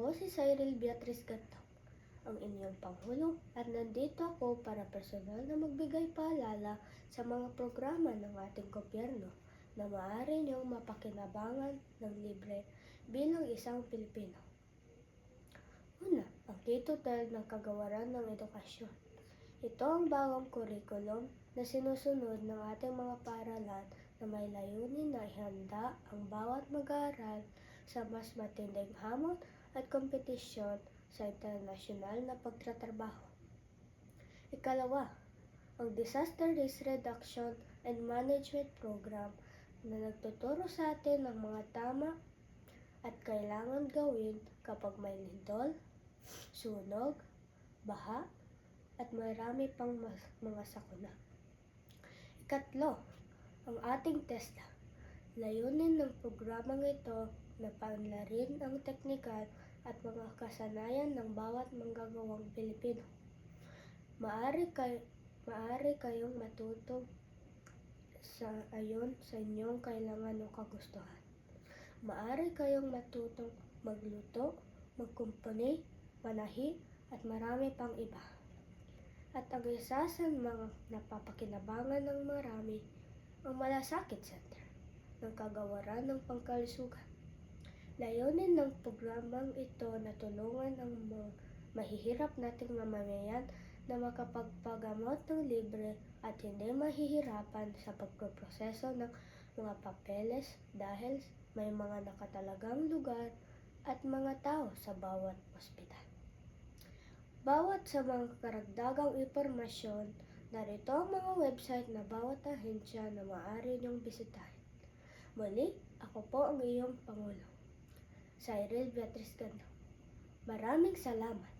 Ako si Cyril Beatriz Gantong, ang inyong Pangulo, at nandito ako para personal na magbigay paalala sa mga programa ng ating gobyerno na maaari niyong mapakinabangan ng libre bilang isang Pilipino. Una, ang K-12 ng Kagawaran ng Edukasyon. Ito ang bagong kurikulum na sinusunod ng ating mga paaralan na may layunin na ihanda ang bawat mag-aaral sa mas matinding hamon at kompetisyon sa internasyonal na pagtatrabaho. Ikalawa, ang Disaster Risk Reduction and Management Program na nagtuturo sa atin ng mga tama at kailangan gawin kapag may lindol, sunog, baha, at marami pang mga sakuna. Ikatlo, ang ating TESDA. Layunin ng programang ito na paunlarin ang teknikal at mga kasanayan ng bawat manggagawang Pilipino. Maaari kayong matuto ayon sa inyong kailangan o kagustuhan. Maaari kayong matutong magluto, magkumpuni, manahi, at marami pang iba. At ang isa sa mga napapakinabangan ng marami, ang Malasakit Center ng Kagawaran ng Pangkalusugan. Layunin ng programang ito na tulungan ang mahihirap nating mamamayan na makapagpagamot ng libre at hindi mahihirapan sa pagproproseso ng mga papeles dahil may mga nakatalagang lugar at mga tao sa bawat ospital. Bawat sa mga karagdagang impormasyon, narito ang mga website na bawat ahensya na maaari niyong bisitahin. Muli, ako po ang iyong Pangulo, Cyril Beatriz Gantong. Maraming salamat.